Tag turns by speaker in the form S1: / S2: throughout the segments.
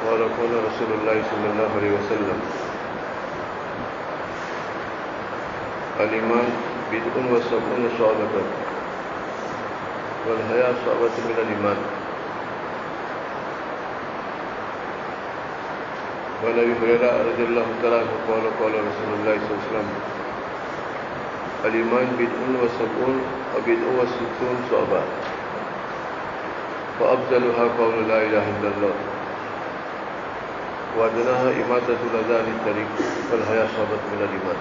S1: قال قال رسول الله صلى الله عليه وسلم الإيمان بدء وسبعون شعبة والحياء شعبة من الإيمان. وعن أبي هريرة رضي الله تعالى عنه قال قال رسول الله صلى الله عليه وسلم الإيمان بدء وسبعون وبدء وستون شعبة فأفضلها قول لا إله إلا الله وأدناها إماتة الأذى عن الطريق والحياء شعبة من الإيمان.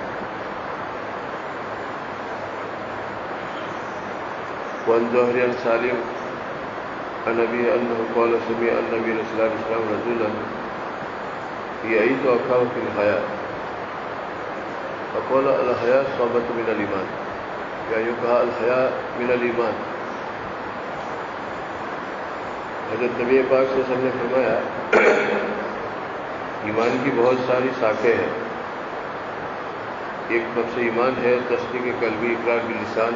S1: وعن زهري عن سالم عن أبيه أنه قال سمع النبي صلى الله عليه وسلم رجلا يعيد أخاه في الحياء فقال الحياء شعبة من الإيمان، يعني کہا الحیاء من الایمان. حضرت نبی پاک صلی اللہ علیہ وسلم نے فرمایا ایمان کی بہت ساری شاخیں ہیں. ایک نفس ایمان ہے تصدیق قلبی اقرار باللسان،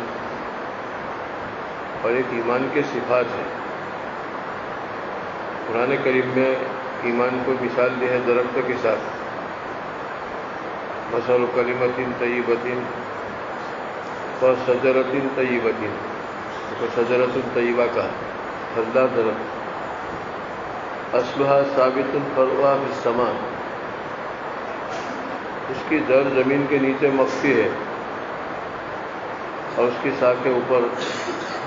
S1: اور ایک ایمان کے صفات ہیں. قرآن کریم میں ایمان کو مثال دی ہے درخت کے ساتھ. مثل کلمۃ طیبۃ فشجرۃ طیبۃ، شجرۃ طیبہ کا پھلدار درخت، اصلها ثابت فرعها فی السماء، اس کی جڑ زمین کے نیچے مخفی ہے اور اس کی شاخیں اوپر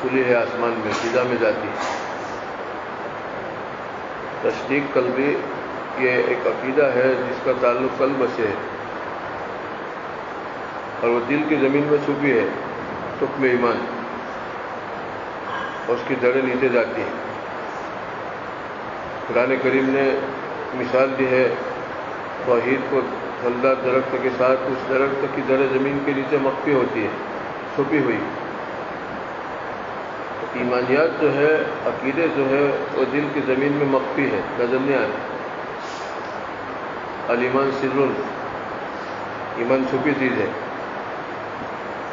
S1: کھلی ہے آسمان میں، فضا میں جاتی ہے. تصدیق قلبی یہ ایک عقیدہ ہے جس کا تعلق قلب سے ہے اور وہ دل کی زمین میں چھپی ہے، تخم ایمان، اور اس کی جڑیں نیچے جاتی ہیں. قرآن کریم نے مثال دی ہے توحید کو پھلدار درخت کے ساتھ. اس درخت کی جڑیں زمین کے نیچے مخفی ہوتی ہے، چھپی ہوئی. ایمانیات جو ہے، عقیدے جو ہے، وہ دل کی زمین میں مخفی ہے، نظر نہیں آتی. الایمان سر، ایمان چھپی چیز ہے.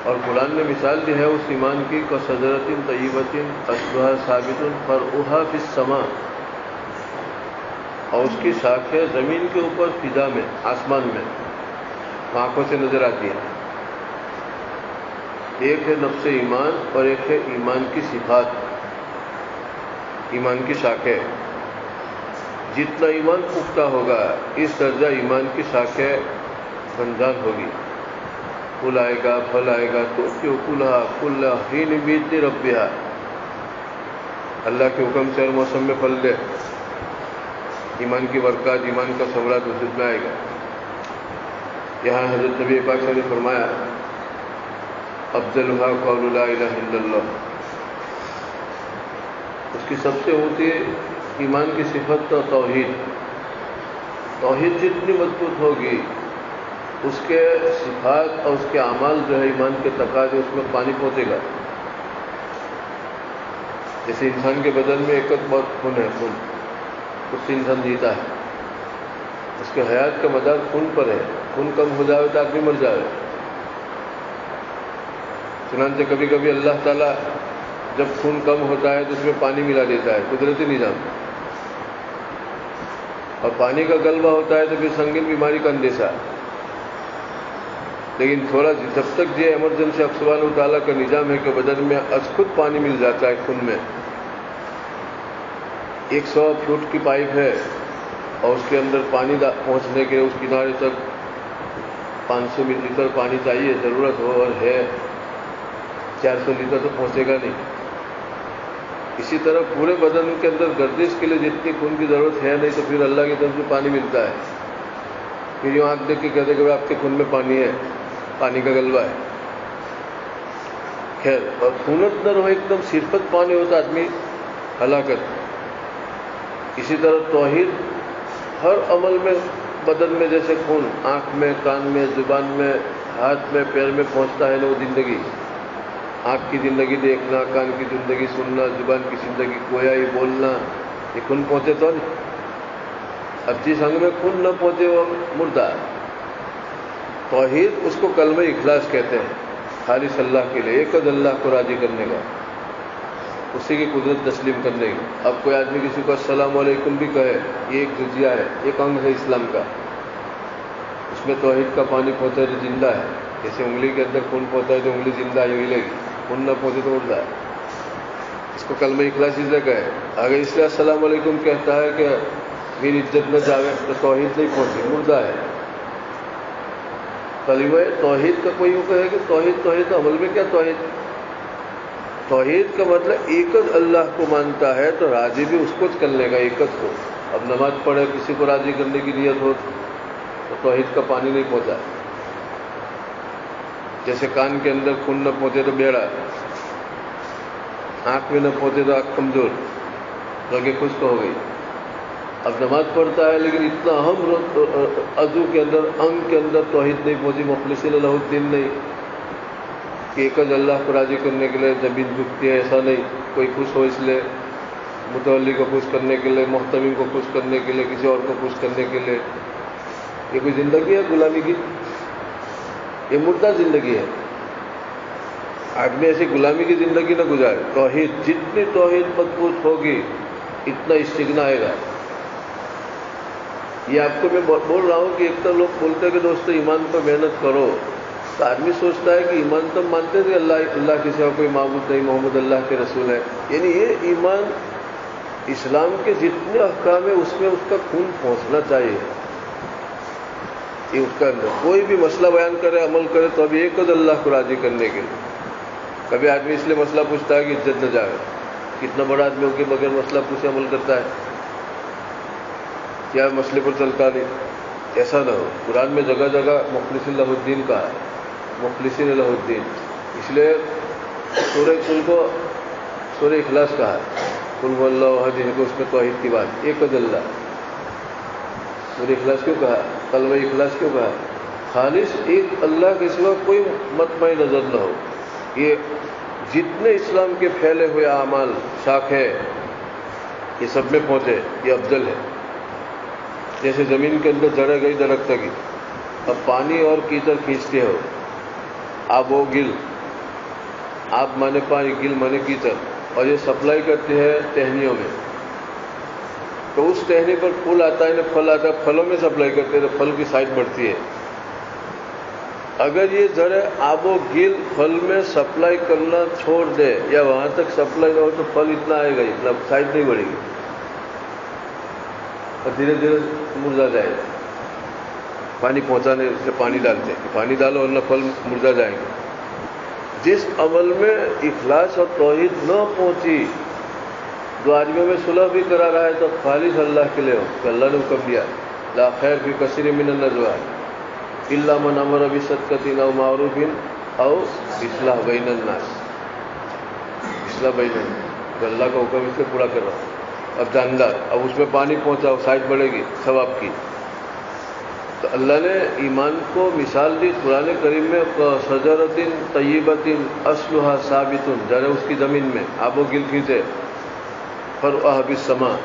S1: اور قرآن نے مثال دی ہے اس ایمان کی کشجرۃ طیبۃ اصلها ثابت فرعها فی السماء، اور اس کی شاخیں زمین کے اوپر فضا میں، آسمان میں آنکھوں سے نظر آتی ہے. ایک ہے نفس ایمان اور ایک ہے ایمان کی صفات، ایمان کی شاخیں. جتنا ایمان پختہ ہوگا اس درجہ ایمان کی شاخیں گنجان ہوگی. پھول آئے گا، پھل آئے گا، تو کیوں کلھا کل حین باذن ربھا، اللہ کے حکم سے ہر موسم میں پھل دے. ایمان کی برکات، ایمان کا ثمرات وجود میں آئے گا. یہاں حضرت نبی پاک صلی اللہ علیہ وسلم نے فرمایا افضلها قول لا الہ الا اللہ، اس کی سب سے اونچی ایمان کی صفت تو توحید. توحید جتنی مضبوط ہوگی اس کے صفات اور اس کے اعمال جو ہے ایمان کے تقاضے اس میں پانی پہنچے گا. جیسے انسان کے بدن میں ایک بہت خون ہے، خون اس سے انسان جیتا ہے. اس کے حیات کا مدار خون پر ہے. خون کم ہو جائے تو آدمی مر جائے. چنانچہ کبھی کبھی اللہ تعالیٰ جب خون کم ہوتا ہے تو اس میں پانی ملا دیتا ہے، قدرتی نظام. اور پانی کا غلبہ ہوتا ہے تو پھر سنگین بیماری کا اندیشہ. لیکن تھوڑا جب تک یہ ایمرجنسی سبحانہ تعالیٰ کا نظام ہے کہ بدن میں از خود پانی مل جاتا ہے خون میں. 100 فٹ کی پائپ ہے اور اس کے اندر پانی پہنچنے کے اس کنارے تک 500 ملی لیٹر پانی چاہیے، ضرورت ہو اور ہے 400 لیٹر تو پہنچے گا نہیں. اسی طرح پورے بدن کے اندر گردش کے لیے جتنی خون کی ضرورت ہے نہیں تو پھر اللہ کی طرف سے پانی ملتا ہے. پھر یوں آنکھ دیکھ کے کہتے کہ آپ کے خون میں پانی ہے، پانی کا غلبہ ہے. خیر، اور خونت نہ رہو، ایک دم صرفت پانی ہوتا آدمی ہلاکت. اسی طرح توحید ہر عمل میں بدن میں جیسے خون آنکھ میں، کان میں، زبان میں، ہاتھ میں، پیر میں پہنچتا ہے نا وہ زندگی. آنکھ کی زندگی دیکھنا، کان کی زندگی سننا، زبان کی زندگی گویائی بولنا، یہ خون پہنچے تو نہیں. اب جس انگ میں خون نہ پہنچے وہ مردہ. توحید اس کو کلمہ اخلاص کہتے ہیں، خالص اللہ کے لیے، ایک اللہ کو راضی کرنے کا. اسی کی قدرت تسلیم کرنے کی. اب کوئی آدمی کسی کو السلام علیکم بھی کہے، یہ ایک جزیہ ہے، ایک انگ ہے اسلام کا. اس میں توحید کا پانی پہنچا جو زندہ ہے. جیسے انگلی کے اندر خون پہنچا ہے تو انگلی زندہ ہے، ہلے گی. خون نہ پہنچے تو اڑ ہے. اس کو کلمہ اخلاص سے کہے. اگر اس لیے السلام علیکم کہتا ہے کہ میری عزت نہ جاوے تو توحید نہیں پہنچی، مردہ ہے. کلمہ توحید کا کوئی یوں کہے کہ توحید توحید، عمل میں کیا توحید؟ توحید کا مطلب ایکت اللہ کو مانتا ہے تو راضی بھی اس کو کرنے کا، ایکت کو. اب نماز پڑھے کسی کو راضی کرنے کی نیت ہو تو توحید کا پانی نہیں پہنچا. جیسے کان کے اندر خون نہ پہنچے تو بیڑا، آنکھ میں نہ پہنچے تو آنکھ کمزور، لوگیں خشک ہو گئی. اب نماز پڑھتا ہے لیکن اتنا اہم عضو کے اندر، انگ کے اندر توحید نہیں پہنچی، مخلصین لہ الدین نہیں کہ ایک اللہ کو راضی کرنے کے لیے زمین جھکتی ہے، ایسا نہیں. کوئی خوش ہو اس لیے، متولی کو خوش کرنے کے لیے، محتمم کو خوش کرنے کے لیے، کسی اور کو خوش کرنے کے لیے. یہ کوئی زندگی ہے غلامی کی؟ یہ مردہ زندگی ہے. آدمی ایسی غلامی کی زندگی نہ گزارے. توحید، جتنی توحید مضبوط ہوگی اتنا استغنا آئے گا. یہ آپ کو میں بول رہا ہوں کہ ایک تو لوگ بولتے ہیں کہ دوستو ایمان پر محنت کرو، تو آدمی سوچتا ہے کہ ایمان تو مانتے تھے اللہ کے سوا کوئی معبود نہیں، محمد اللہ کے رسول ہے. یعنی یہ ایمان اسلام کے جتنے احکام ہیں اس میں اس کا خون پہنچنا چاہیے. یہ اس کا اندر کوئی بھی مسئلہ بیان کرے، عمل کرے تو ابھی ایک اللہ کو راضی کرنے کے لیے. کبھی آدمی اس لیے مسئلہ پوچھتا ہے کہ عزت نہ جائے. کتنا بڑا آدمی ہو کے بغیر مسئلہ پوچھے عمل کرتا ہے، کیا مسئلے پر چلتا نہیں. ایسا نہ ہو. قرآن میں جگہ جگہ مخلصین لہ الدین کہا ہے، مخلصین لہ الدین. اس لیے سورہ کل کو سورہ اخلاص کہا ہے. قل هو اللہ احد، کو اس میں توحید کی بات، ایک اللہ. سورہ اخلاص کیوں کہا؟ کلمہ اخلاص کیوں کہا؟ خالص ایک اللہ کے سوا کوئی مطمع نظر نہ ہو. یہ جتنے اسلام کے پھیلے ہوئے اعمال شاخے یہ سب میں پہنچے، یہ افضل ہے. جیسے زمین کے اندر جڑیں گئی درخت کی، اب پانی اور کیچڑ کھینچتے ہو، آب و گل، آب مانے پانی، گل مانے کیچڑ، اور یہ سپلائی کرتے ہیں ٹہنیوں میں. تو اس ٹہنی پر پھول آتا ہے، پھل آتا ہے، پھلوں میں سپلائی کرتے ہیں تو پھل کی سائز بڑھتی ہے. اگر یہ جڑیں آب و گل پھل میں سپلائی کرنا چھوڑ دے یا وہاں تک سپلائی نہ ہو تو پھل اتنا آئے گا، اتنا سائز نہیں بڑھے گی اور دھیرے دھیرے مرجھا جائے گا. پانی پہنچانے سے پانی ڈالتے ہیں، پانی ڈالو ورنہ پھل مرجھا جائیں گے. جس عمل میں اخلاص اور توحید نہ پہنچی، دو آدمیوں میں صلح بھی کرا رہا ہے تو خالص اللہ کے لیے ہو کہ اللہ نے حکم دیا لا خیر فی کثیر من النجوی الا من امر بصدقۃ او معروف او اصلاح بین الناس. اصلاح بین الناس تو اللہ کا حکم اس سے پورا کر رہا ہوں. اب جاندار، اب اس میں پانی پہنچاؤ، سائز بڑھے گی ثواب کی. تو اللہ نے ایمان کو مثال دی قرآن کریم میں، شجرۃ طیبۃ اصلھا ثابت، جڑیں اس کی زمین میں، آب و گل کھینچے، فرعها بالسماء،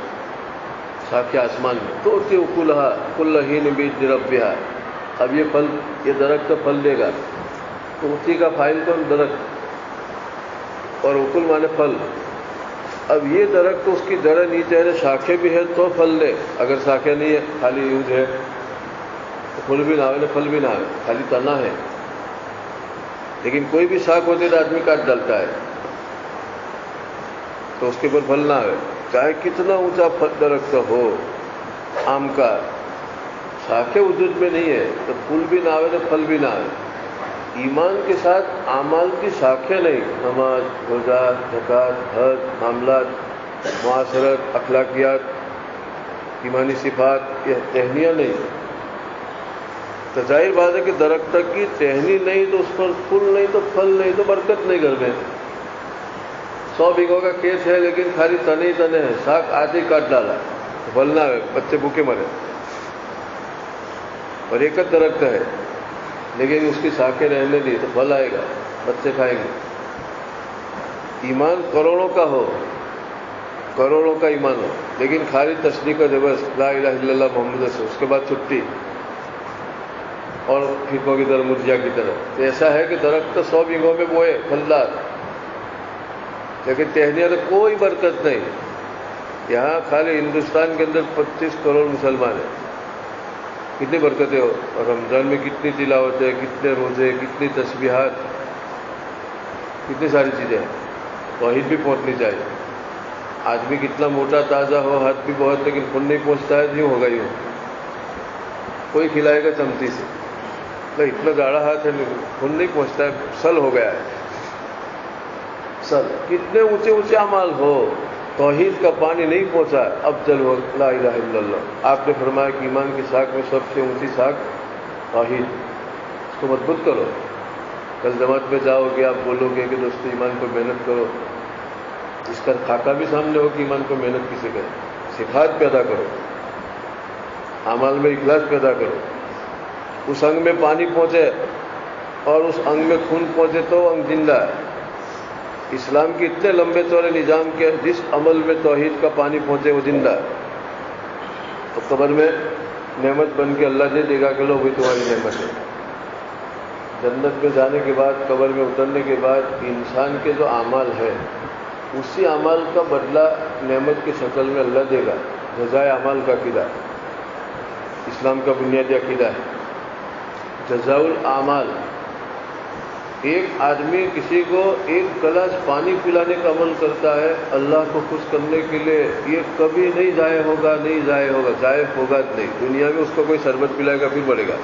S1: شاخیں آسمان میں، تؤتی اکلھا کل حین باذن ربھا. اب یہ پھل، یہ درخت پھل دے گا تو اسی کا فاعل کون؟ درخت، اور اکل مانے پھل. اب یہ درخت اس کی جڑیں نیچے ہے، شاخیں بھی ہے تو پھل دے. اگر شاخیں نہیں ہے، خالی یوز ہے تو پھل بھی نہ آئے، پھل بھی نہ آئے، خالی تنا ہے. لیکن کوئی بھی شاخ ہوتی تو آدمی کاٹ ڈالتا ہے تو اس کے اوپر پھل نہ آئے. چاہے کتنا اونچا درخت ہو، آم کا، شاخیں وجود میں نہیں ہے تو پھول بھی نہ آئے تو پھل بھی نہ آئے. ایمان کے ساتھ اعمال کی شاخیں نہیں، نماز، روزہ، زکوٰۃ، حج، معاملات، معاشرت، اخلاقیات، ایمانی صفات، یہ ٹہنیاں نہیں. تو ظاہر بات ہے کہ درخت کی ٹہنی نہیں تو اس پر پھول نہیں تو پھل نہیں تو برکت نہیں. گھر میں 100 بیگھوں کا کھیت ہے لیکن خالی تنے ہی تنے ہیں، شاخ آدھی کاٹ ڈالا تو پھل نہ ہے، بچے بھوکے مرے. اور ایک درخت ہے لیکن اس کی شاخیں رہنے دی تو پھل آئے گا، بچے کھائیں گے. ایمان کروڑوں کا ہو، کروڑوں کا ایمان ہو، لیکن خالی تصدیق کا بس لا الہ الا اللہ محمد رسول، اس کے بعد چھٹی اور فرقوں کی طرح، مرجیا کی طرح. تو ایسا ہے کہ درخت 100 بیگھوں میں بوئے پھلدار، لیکن ٹہنیاں تو کوئی برکت نہیں. یہاں خالی ہندوستان کے اندر 25 کروڑ مسلمان ہیں. کتنی برکتیں ہو. اور رمضان میں کتنی تلاوت ہے, کتنے روزے, کتنی تسبیحات, کتنی ساری چیزیں ہیں. توحید بھی پہنچنی چاہیے. آدمی کتنا موٹا تازہ ہو, ہاتھ بھی بہت, لیکن خون نہیں پہنچتا ہے, یوں ہوگا یوں. کوئی کھلائے گا چمچی سے, اتنا زیادہ ہاتھ ہے, خون نہیں پہنچتا ہے, سل ہو گیا ہے. سل. کتنے اونچے اونچے اعمال ہو, توحید کا پانی نہیں پہنچا, اب چل ہو لا الہ الا اللہ. آپ نے فرمایا کہ ایمان کی ساکھ میں سب سے اونچی ساکھ توحید, اس کو مضبوط کرو. کل جماعت میں جاؤ گے, آپ بولو گے کہ دوستو ایمان کو محنت کرو, اس کا خاکہ بھی سامنے ہو کہ ایمان کو محنت کسے کرے. صفات پیدا کرو, اعمال میں اخلاص پیدا کرو. اس انگ میں پانی پہنچے اور اس انگ میں خون پہنچے تو انگ زندہ ہے. اسلام کے اتنے لمبے چوڑے نظام کے جس عمل میں توحید کا پانی پہنچے وہ زندہ ہے. تو قبر میں نعمت بن کے اللہ دے گا کہ لو وہی تمہاری نعمت ہے. جنت میں جانے کے بعد, قبر میں اترنے کے بعد انسان کے جو اعمال ہے اسی اعمال کا بدلہ نعمت کی شکل میں اللہ دے گا. جزائے اعمال کا عقیدہ اسلام کا بنیادی عقیدہ ہے. جزاء الاعمال. ایک آدمی کسی کو ایک گلاس پانی پلانے کا عمل کرتا ہے اللہ کو خوش کرنے کے لیے, یہ کبھی نہیں ضائع ہوگا, نہیں ضائع ہوگا, ضائع ہوگا نہیں. دنیا میں اس کو کوئی شربت پلائے گا پھر بڑھے گا.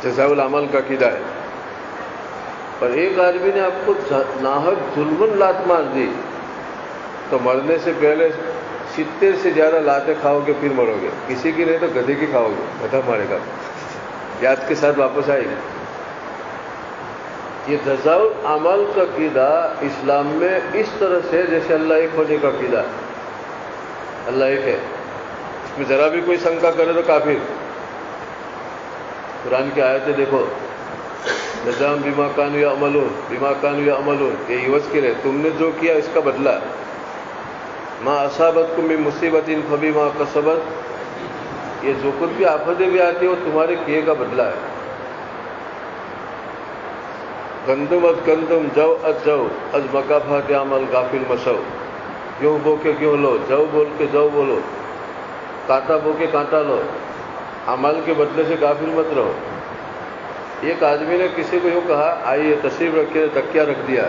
S1: جزاء الاعمال کا عقیدہ ہے. پر ایک آدمی نے آپ کو ناحق ظلمن لات مار دی تو مرنے سے پہلے 70 سے زیادہ لاتیں کھاؤ گے پھر مرو گے. کسی کی نہیں تو گدھے کی کھاؤ گے, گدھا مارے گا, یاد کے ساتھ واپس آئے گی. یہ جزاء الاعمال کا عقیدہ اسلام میں اس طرح سے جیسے اللہ ایک ہونے کا عقیدہ. اللہ ایک ہے, اس میں ذرا بھی کوئی شنکا کرے تو کافر. قرآن کی آیتیں دیکھو, نظام بما کانوا یعملون, بما کانوا یعملون, یہ عوض کے رہے, تم نے جو کیا اس کا بدلہ. ما اصابتکم من مصیبت فبما کسبت, یہ جو کچھ بھی آفتیں بھی آتی ہیں وہ تمہارے کیے کا بدلہ ہے. گندم از گندم, جو از جو, از مکافات عمل غافل مسو. یوں بو کے کیوں لو, جو بول کے جو بولو, کانٹا بو کے کانٹا لو, عمل کے بدلے سے غافل مت رہو. ایک آدمی نے کسی کو یوں کہا آئیے تشریف رکھیے, تکیہ رکھ دیا,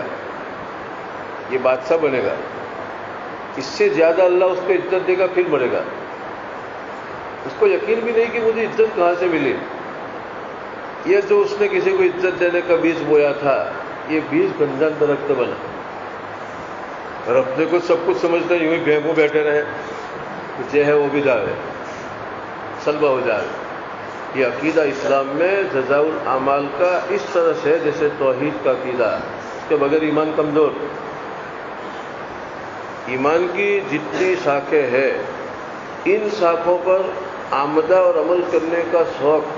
S1: یہ بادشاہ بنے گا. اس سے زیادہ اللہ اس کو عزت دے گا پھر بڑھے گا. اس کو یقین بھی نہیں کہ مجھے عزت کہاں سے ملی. یہ جو اس نے کسی کو عزت دینے کا بیج بویا تھا, یہ بیج گنجان درخت بنا. اور اپنے کو سب کچھ سمجھتے یوں ہی بھیمو بیٹھے رہے, جو ہے وہ بھی جاوے, سلبہ ہو جائے. یہ عقیدہ اسلام میں جزاء الاعمال کا اس طرح سے جیسے توحید کا عقیدہ. اس کے بغیر ایمان کمزور. ایمان کی جتنی شاخیں ہیں ان شاخوں پر آمدہ اور عمل کرنے کا شوق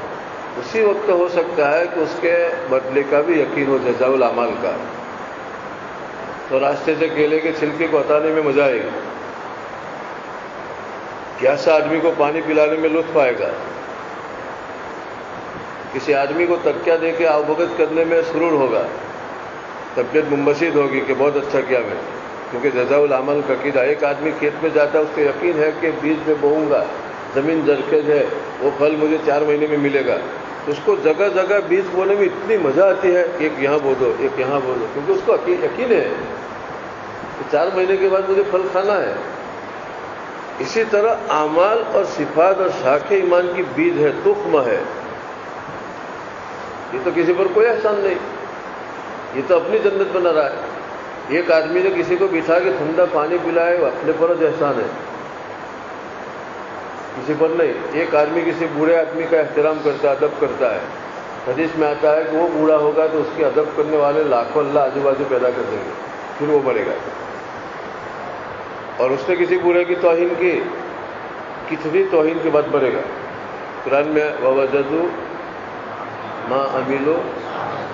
S1: اسی وقت ہو سکتا ہے کہ اس کے بدلے کا بھی یقین ہو جزاء الاعمال کا. تو راستے سے کیلے کے چھلکے کو ہٹانے میں مزہ آئے گا, پیاسا آدمی کو پانی پلانے میں لطف آئے گا, کسی آدمی کو تکیہ دے کے آوبگت کرنے میں سرور ہوگا, طبیعت منبسط ہوگی کہ بہت اچھا کیا میں, کیونکہ جزاء الاعمال کا عقیدہ. ایک آدمی کھیت میں جاتا ہے, اس کو یقین ہے کہ بیج میں بوؤں گا, زمین زرخیز ہے, وہ پھل مجھے 4 مہینے میں ملے گا. تو اس کو جگہ جگہ بیج بونے میں اتنی مزہ آتی ہے, ایک یہاں بو دو, ایک یہاں بو دو, کیونکہ اس کو یقین ہے کہ 4 مہینے کے بعد مجھے پھل کھانا ہے. اسی طرح اعمال اور صفات اور شاخیں ایمان کی بیج ہے, تخم ہے. یہ تو کسی پر کوئی احسان نہیں, یہ تو اپنی جنت بنا رہا ہے. ایک آدمی نے کسی کو بٹھا کے ٹھنڈا پانی پلائے, وہ اپنے پر احسان ہے, کسی پر نہیں. ایک آدمی کسی بوڑھے آدمی کا احترام کرتا ہے, ادب کرتا ہے. حدیث میں آتا ہے کہ وہ بوڑھا ہوگا تو اس کے ادب کرنے والے لاکھوں اللہ آجو بازو پیدا کر دیں گے, پھر وہ مرے گا. اور اس نے کسی بوڑھے کی توہین کی, کتنی توہین کے بعد مرے گا. قرآن میں ووجدوا ما عملوا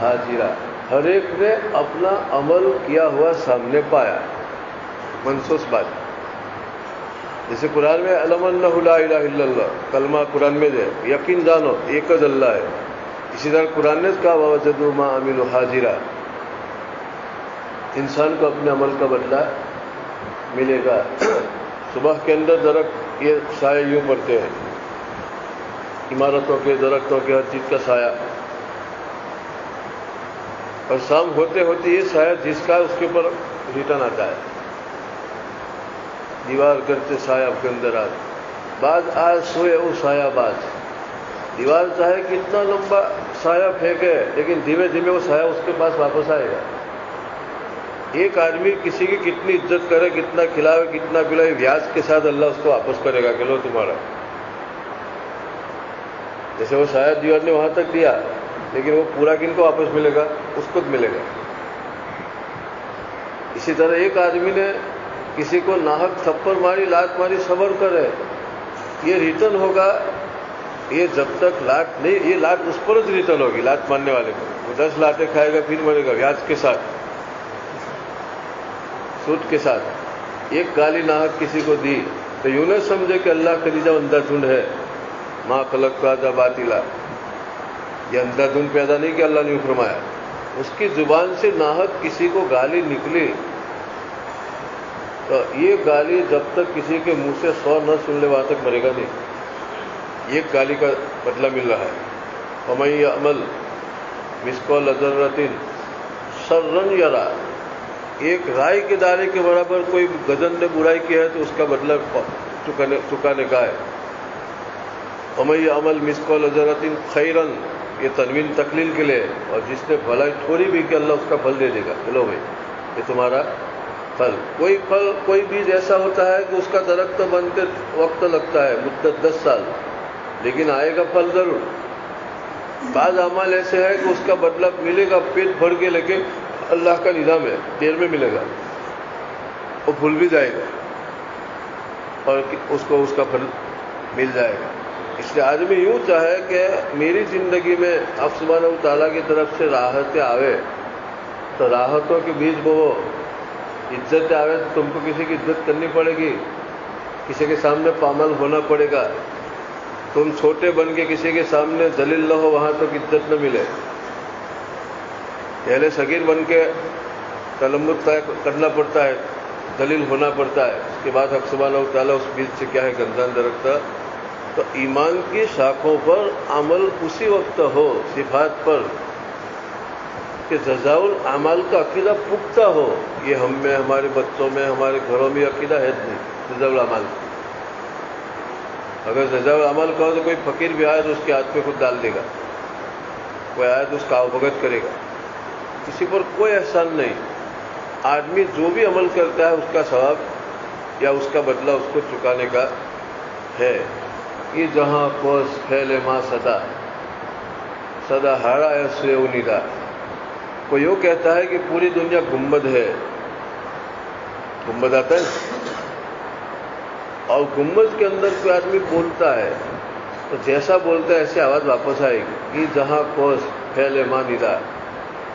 S1: حاضرا, ہر ایک نے اپنا عمل کیا ہوا سامنے پایا. منصوص بات. جیسے قرآن میں علم انہ لا الہ الا اللہ, کلمہ قرآن میں ہے, یقین جانو ایک از اللہ ہے. اسی طرح قرآن نے کہا ووجدوا ما عملوا حاضرا, انسان کو اپنے عمل کا بدلہ ملے گا۔ صبح کے اندر درخت یہ سایہ یوں پڑتے ہیں، عمارتوں کے، درختوں کے، ہر چیز کا سایہ، اور شام ہوتے ہوتے یہ سایہ جس کا اس کے اوپر ریٹرن آتا ہے۔ دیوار کرتے سایہ کے اندر بعد آج سوئے وہ سایہ باز، دیوار چاہے کتنا لمبا سایہ پھینکے لیکن دھیمے دھیمے وہ سایہ اس کے پاس واپس آئے گا۔ ایک آدمی کسی کی کتنی عزت کرے، کتنا کھلاوے، کتنا پلائے، ویاج کے ساتھ اللہ اس کو واپس کرے گا کہ لو تمہارا۔ جیسے وہ سایہ دیوار نے وہاں تک دیا لیکن وہ پورا کن کو واپس ملے گا؟ اس کو ملے گا۔ اسی طرح ایک آدمی نے کسی کو ناحق تھپڑ ماری، لات ماری، صبر کرے، یہ ریٹرن ہوگا۔ یہ جب تک لات نہیں، یہ لات اس پر ریٹرن ہوگی، لات مارنے والے کو۔ وہ 10 لاتیں کھائے گا پھر مرے گا، ویاج کے ساتھ، سود کے ساتھ۔ ایک گالی ناحق کسی کو دی تو یوں نہ سمجھے کہ اللہ خلیجہ اندھا دھند ہے، ماں خلق کا تھا باطلا، یہ اندھا دھند پیدا نہیں کہ اللہ نے فرمایا۔ اس کی زبان سے ناحق کسی کو گالی نکلی تو یہ گالی جب تک کسی کے منہ سے 100 نہ سن لے وہاں تک مرے گا نہیں۔ ایک گالی کا بدلہ مل رہا ہے۔ وَمَن يَعْمَلْ مِثْقَالَ ذَرَّةٍ شَرًّا يَرَهُ، ایک رائے کے دانے کے برابر کوئی گدھن نے برائی کی ہے تو اس کا بدلہ چکانے کا ہے۔ وَمَن يَعْمَلْ مِثْقَالَ ذَرَّةٍ خَيْرًا، یہ تنوین تقلیل کے لیے، اور جس نے بھلائی تھوڑی بھی کہ اللہ اس کا پھل دے دے گا۔ چلو بھائی یہ تمہارا پھل، کوئی بیج ایسا ہوتا ہے کہ اس کا درخت بنتے وقت لگتا ہے، مدت 10 سال، لیکن آئے گا پھل ضرور۔ بعض اعمال ایسے ہے کہ اس کا بدلہ ملے گا پیٹ بھر کے، لیکن اللہ کا نظام ہے دیر میں ملے گا، وہ بھول بھی جائے گا اور اس کو اس کا پھل مل جائے گا۔ اس لیے آدمی یوں چاہے کہ میری زندگی میں اب سبحانہ و تعالیٰ کی طرف سے راحتیں آوے تو راحتوں کے بیچ بو، عزت آوے تو تم کو کسی کی عزت کرنی پڑے گی، کسی کے سامنے پامال ہونا پڑے گا۔ تم چھوٹے بن کے کسی کے سامنے ذلیل نہ ہو، وہاں تک عزت نہ ملے۔ پہلے صغیر بن کے تلمت کرنا پڑتا ہے، ذلیل ہونا پڑتا ہے، اس کے بعد حق سبحانہ و تعالیٰ اس بیچ سے کیا ہے گردان درکتا۔ تو ایمان کی شاخوں پر عمل اسی وقت ہو، صفات پر، کہ جزاء الاعمال کا عقیدہ پختہ ہو۔ یہ ہم میں، ہمارے بچوں میں، ہمارے گھروں میں عقیدہ ہے نہیں جزاء الاعمال۔ اگر جزاء الاعمال کہو تو کوئی فقیر بھی آئے تو اس کے ہاتھ پہ خود ڈال دے گا، کوئی آئے تو اس کا بھگت کرے گا، کسی پر کوئی احسان نہیں۔ آدمی جو بھی عمل کرتا ہے اس کا ثواب یا اس کا بدلہ اس کو چکانے کا ہے۔ یہ جہاں کوس پھیلے ماں صدا، صدا ہارا ہے سوئے نیدا۔ کوئی یوں کہتا ہے کہ پوری دنیا گنبد ہے، گنبد آتا ہے، اور گنبد کے اندر کوئی آدمی بولتا ہے تو جیسا بولتا ہے ایسی آواز واپس آئے گی۔ یہ جہاں کوس پھیلے ماں نیدا،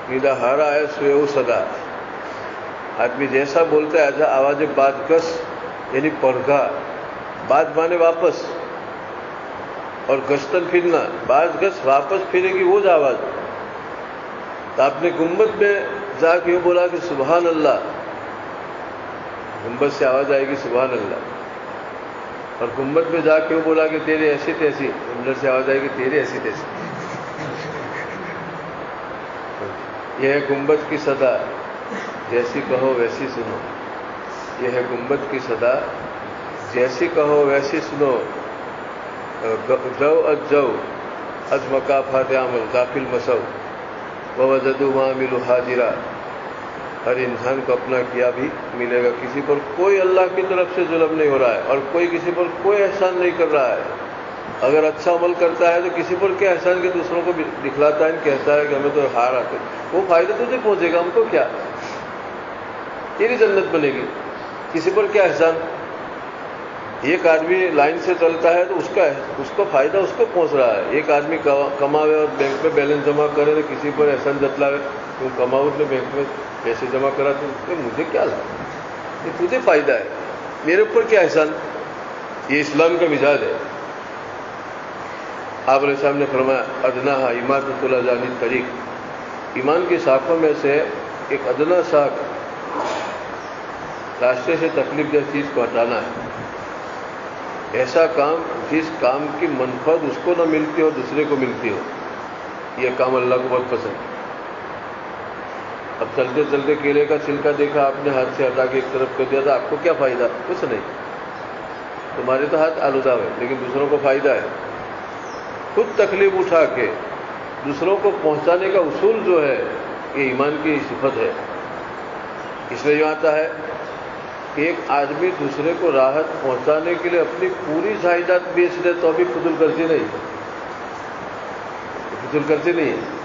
S1: نیدا ہارا ہے سوئے صدا۔ آدمی جیسا بولتا ہے ایسا آواز باد گس، یعنی پرگا، باد مانے واپس، اور گشتن پھرنا، بعض گز واپس پھرے گی وہ آواز۔ تو آپ نے گنبد میں جا کے یوں بولا کہ سبحان اللہ، گنبد سے آواز آئے گی سبحان اللہ، اور گنبد میں جا کے یوں بولا کہ تیری ایسی تیسی، اندر سے آواز آئے گی تیری ایسی تیسی۔ یہ ہے گنبد کی صدا، جیسی کہو ویسی سنو۔ یہ ہے گنبد کی صدا، جیسی کہو ویسی سنو۔ جو از مکافات عمل غافل مسو ووجدوا ما عملوا حاضرا۔ ہر انسان کو اپنا کیا بھی ملے گا، کسی پر کوئی اللہ کی طرف سے ظلم نہیں ہو رہا ہے، اور کوئی کسی پر کوئی احسان نہیں کر رہا ہے۔ اگر اچھا عمل کرتا ہے تو کسی پر کیا احسان کہ دوسروں کو دکھلاتا ہے، کہتا ہے کہ ہمیں تو ہار آتے، وہ فائدہ تجھے پہنچے گا، ہم کو کیا، تیری جنت بنے گی، کسی پر کیا احسان۔ ایک آدمی لائن سے چلتا ہے تو اس کو فائدہ اس کو پہنچ رہا ہے۔ ایک آدمی کماوے اور بینک میں بیلنس جمع کرے تو کسی پر احسان جتلاوے، تم کماؤ نے بینک میں پیسے جمع کرا تو مجھے کیا لگا، یہ تجھے فائدہ ہے، میرے اوپر کیا احسان۔ یہ اسلام کا مزاج ہے۔ آپ علیہ السلام نے فرمایا ادناہا اماطۃ الاذى عن الطریق، ایمان کی شاخوں میں سے ایک ادنا شاخ راستے سے تکلیف دہ چیز کو ہٹانا ہے. ایسا کام جس کام کی منفعت اس کو نہ ملتی ہو دوسرے کو ملتی ہو، یہ کام اللہ کو بہت پسند ہے. اب چلتے چلتے کیلے کا چھلکا دیکھا آپ نے، ہاتھ سے ہٹا کے ایک طرف کر دیا تھا، آپ کو کیا فائدہ؟ کچھ نہیں. تمہارے تو ہاتھ آلودہ ہوئے لیکن دوسروں کو فائدہ ہے. خود تکلیف اٹھا کے دوسروں کو پہنچانے کا اصول جو ہے یہ ایمان کی صفت ہے. اس لیے یہ آتا ہے کہ ایک آدمی دوسرے کو راحت پہنچانے کے لیے اپنی پوری جائیداد بیچ دے تو بھی فضول خرچی نہیں، فضول خرچی نہیں ہے.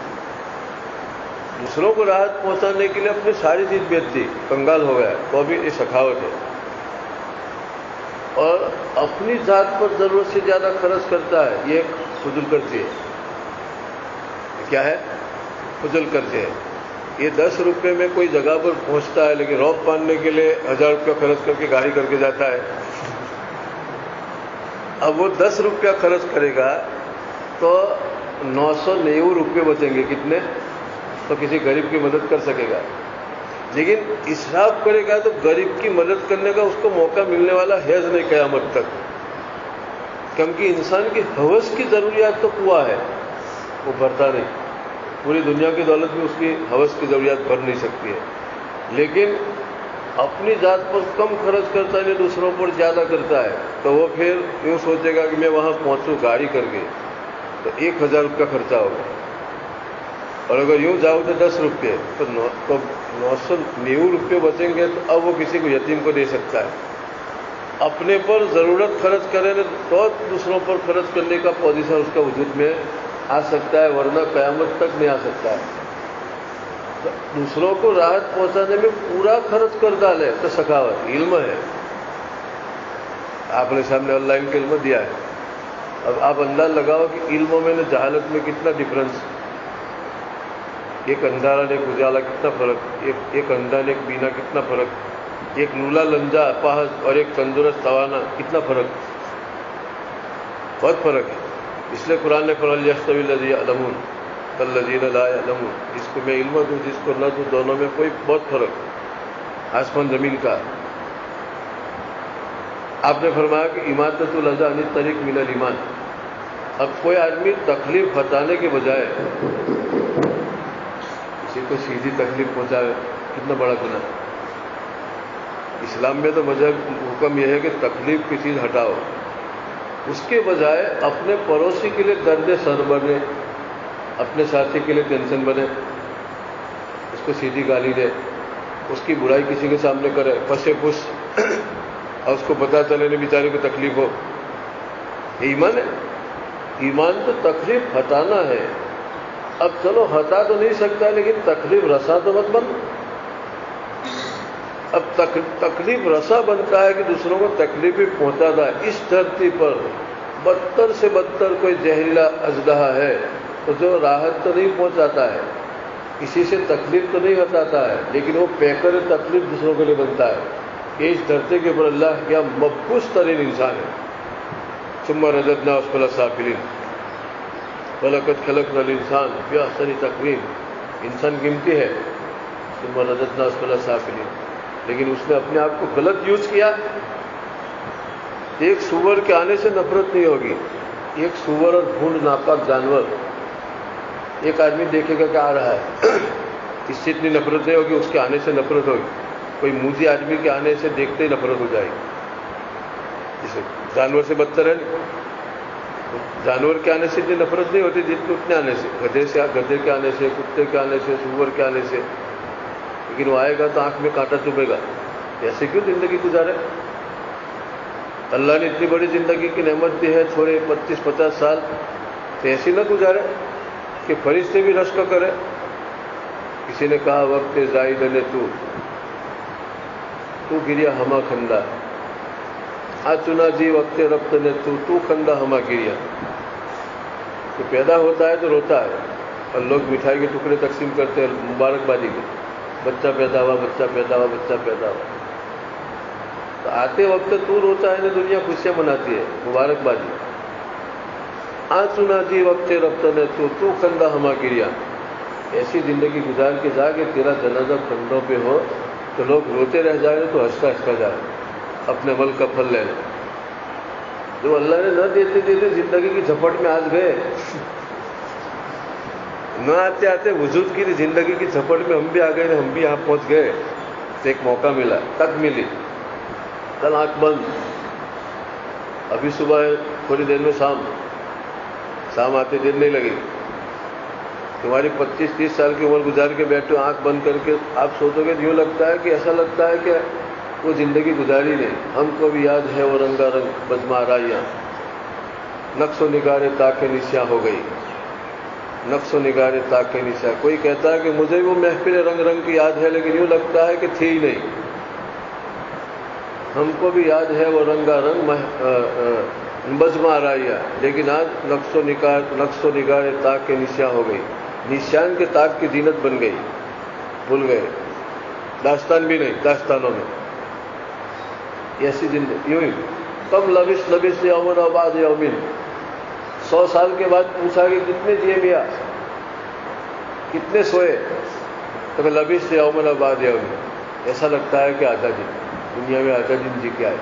S1: دوسروں کو راحت پہنچانے کے لیے اپنی ساری چیز بیچ دی، کنگال ہو گیا، تو بھی یہ سخاوت ہے. اور اپنی ذات پر ضرورت سے زیادہ خرچ کرتا ہے، یہ فضول خرچی ہے. کیا ہے؟ فضول خرچی ہے. یہ 10 روپے میں کوئی جگہ پر پہنچتا ہے لیکن روپ باندھنے کے لیے 1000 روپیہ خرچ کر کے گاڑی کر کے جاتا ہے. اب وہ 10 روپیہ خرچ کرے گا تو 990 روپے بچیں گے. کتنے؟ تو کسی غریب کی مدد کر سکے گا. لیکن اسراف کرے گا تو غریب کی مدد کرنے کا اس کو موقع ملنے والا ہے نہیں قیامت تک. کیونکہ انسان کی ہوس کی ضروریات تو کنواں ہے، وہ بھرتا نہیں. پوری دنیا کی دولت بھی اس کی ہوس کی ضروریات بھر نہیں سکتی ہے. لیکن اپنی ذات پر کم خرچ کرتا ہے، دوسروں پر زیادہ کرتا ہے، تو وہ پھر یوں سوچے گا کہ میں وہاں پہنچوں گاڑی کر کے تو 1000 روپیہ خرچہ ہوگا، اور اگر یوں جاؤ تو 10 روپے تو 990 روپے بچیں گے. تو اب وہ کسی کو یتیم کو دے سکتا ہے. اپنے پر ضرورت خرچ کرے تو دوسروں پر خرچ کرنے کا پوزیشن اس کا وجود میں آ سکتا ہے، ورنہ قیامت تک نہیں آ سکتا ہے. تو دوسروں کو راحت پہنچانے میں پورا خرچ کر ڈالے تو سخاوت علم ہے. آپ نے سامنے آن لائن کا علم دیا ہے. اب آپ انداز لگاؤ کہ علموں میں جہالت میں کتنا ڈفرنس. ایک اندھارا نے ایک اجالا کتنا فرق، ایک اندھا نے ایک بینا کتنا فرق، ایک لولا لنجا اپاہج اور ایک تندرست توانا کتنا فرق، بہت فرق ہے. اس لیے قرآن نے فرمایا یستوی الذین یعلمون والذین لا یعلمون. جس کو میں علم دوں جس کو نہ دوں، دونوں میں کوئی بہت فرق، آسمان زمین کا. آپ نے فرمایا کہ اماطۃ الاذی عن الطریق من الایمان. اب کوئی آدمی تکلیف ہٹانے کے بجائے کسی کو سیدھی تکلیف پہنچائے، کتنا بڑا گناہ. اسلام میں تو مذہب حکم یہ ہے کہ تکلیف کی چیز ہٹاؤ، اس کے بجائے اپنے پڑوسی کے لیے درد سر بنے، اپنے ساتھی کے لیے ٹینشن بنے، اس کو سیدھی گالی دے، اس کی برائی کسی کے سامنے کرے، پسے پس، اور اس کو پتہ چلے نہیں بیچارے کو تکلیف ہو. یہ ایمان ہے. ایمان تو تکلیف ہٹانا ہے. اب چلو ہٹا تو نہیں سکتا لیکن تکلیف رسا تو مت بن. اب تکلیف رسا بنتا ہے کہ دوسروں کو تکلیف بھی پہنچاتا ہے. اس دھرتی پر بدتر سے بدتر کوئی زہریلا اژدہا ہے تو جو راحت تو نہیں پہنچاتا ہے، کسی سے تکلیف تو نہیں ہٹاتا ہے، لیکن وہ پیکر تکلیف دوسروں کے لیے بنتا ہے. کہ اس دھرتی کے اوپر اللہ کیا مبعوث ترین انسان ہے. ثم رددنا اسفل سافلین وَلَقَدْ خَلَقْنَا الْإِنسَانَ فِي أَحْسَنِ تَقْوِيمٍ. انسان قیمتی ہے. ثم رددنا اسفل سافلین. لیکن اس نے اپنے آپ کو غلط یوز کیا. ایک سور کے آنے سے نفرت نہیں ہوگی. ایک سور اور بھونڈ ناپاک جانور ایک آدمی دیکھے گا کہ آ رہا ہے، اس سے اتنی نفرت نہیں ہوگی، اس کے آنے سے نفرت ہوگی. کوئی موذی آدمی کے آنے سے دیکھتے ہی نفرت ہو جائے گی. اسے جانور سے بدتر ہے. جانور کے آنے سے اتنی نفرت نہیں ہوتی جتنے اتنے آنے سے، گدھے کے آنے سے، کتے کے آنے سے، سور کے آنے سے. لیکن وہ آئے گا تو آنکھ میں کانٹا چبھے گا. ایسے کیوں زندگی گزارے؟ اللہ نے اتنی بڑی زندگی کی نعمت دی ہے، تھوڑے 25-50 سال، تو ایسی نہ گزارے کہ فرشتے بھی رشک کرے. کسی نے کہا وقت زائد نے تو گریا ہما کھندا، آ چنا جی وقت ربط نے تو کھندا ہما گریا. تو پیدا ہوتا ہے تو روتا ہے، اور لوگ مٹھائی کے ٹکڑے تقسیم کرتے ہیں مبارکبادی کی، بچہ پیدا ہوا، بچہ پیدا ہوا، بچہ پیدا ہوا. تو آتے وقت تو روتا ہے نا، دنیا خوشیاں مناتی ہے، مبارکبادی. آ چنا جی وقت ربط نے تو کھندا ہما گریا. ایسی زندگی گزار کے جا کے تیرا جنازہ کندھوں پہ ہو تو لوگ روتے رہ جائیں تو ہنستا ہنستا جائے اپنے عمل کا پھل لینا. جو اللہ نے نہ دیتے دیتے زندگی کی جھپٹ میں آج گئے، نہ آتے آتے وجود کی زندگی کی جھپٹ میں ہم بھی آ گئے، ہم بھی یہاں پہنچ گئے. تو ایک موقع ملا، تک ملی. کل آنکھ بند، ابھی صبح ہے، تھوڑی دیر میں شام آتے دیر نہیں لگی. تمہاری 25-30 سال کی عمر گزار کے بیٹھے آنکھ بند کر کے آپ سوچو گے، یوں لگتا ہے کہ ایسا لگتا ہے کہ وہ زندگی گزاری نہیں. ہم کو بھی یاد ہے وہ رنگا رنگ بزمارائیاں، نقش و نگار تاکہ نسیاں ہو گئی، نقش و نگار تاکہ نسیاں. کوئی کہتا ہے کہ مجھے وہ محفل رنگ رنگ کی یاد ہے، لیکن یوں لگتا ہے کہ تھی ہی نہیں. ہم کو بھی یاد ہے وہ رنگا رنگ بزمارائیاں، لیکن آج نقش و نگار تاکہ نسیاں ہو گئی. نشان کے تاک کی زینت بن گئی، بھول گئے. داستان بھی نہیں، داستانوں میں ایسی زندگی یوں ہی. کم لبس یومن و بعد یومن. 100 سال کے بعد پوچھا کہ کتنے جیے میاں، کتنے سوئے؟ تو کہ لبس یومن و بعد یومن. ایسا لگتا ہے کہ آدھا دن دنیا میں، آدھا دن جی کے آئے،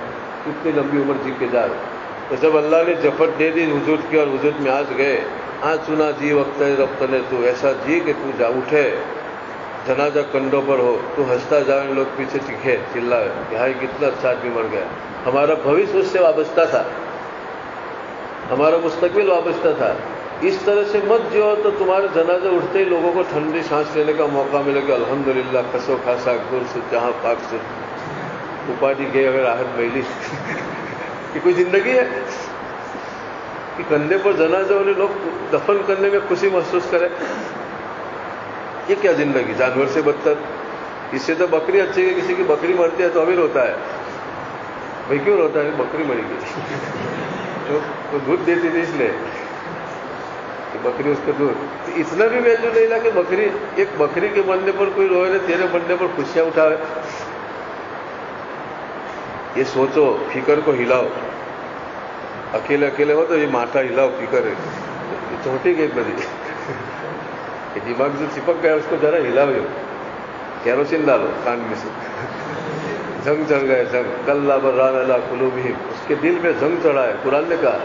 S1: کتنی لمبی عمر جی کے جا رہے. تو جب اللہ نے جفت دے دی وجود کی اور وجود میں آج گئے، آج سنا جی وقت ربط نے تو ایسا جی کہ تو جا اٹھے، جنازہ کنڈوں پر ہو، تو ہنستا جائے، لوگ پیچھے چکھے چلائے کہ ہائی کتنا اچھا آدمی مر گیا. ہمارا بھوش اس سے وابستہ تھا، ہمارا مستقبل وابستہ تھا. اس طرح سے مت جو تو تمہارے جنازہ اٹھتے ہی لوگوں کو ٹھنڈی سانس لینے کا موقع ملے گا. الحمدللہ کسو خاصا گور سے جہاں پاک سے اپادی گئے اگر آہت میلی. یہ کوئی زندگی ہے کہ کندھے پر جنازہ انہیں لوگ دفن کرنے میں خوشی محسوس کرے؟ یہ کیا زندگی؟ جانور سے بدتر. اس سے تو بکری اچھی ہے. کسی کی بکری مرتی ہے تو ابھی روتا ہے. بھائی کیوں روتا ہے؟ بکری مری گئی تو دودھ دیتی تھی اس لیے کہ بکری اس کا دودھ. اتنا بھی ویلیو نہیں لا کہ بکری، ایک بکری کے مرنے پر کوئی روئے، تیرے مرنے پر خوشیاں اٹھاوے. یہ سوچو، فکر کو ہلاؤ. اکیلے اکیلے ہو تو یہ ماٹا ہلاؤ، فکر ہے چھوٹی گئی بڑی. یہ دماغ جو چپک گیا اس کو ذرا ہلاؤ، کیروسین ڈالو کان میں سے. جنگ چڑھ گئے، جنگ. کلا بران علی قلوبہم. اس کے دل میں جنگ چڑھا ہے. قرآن نے کہا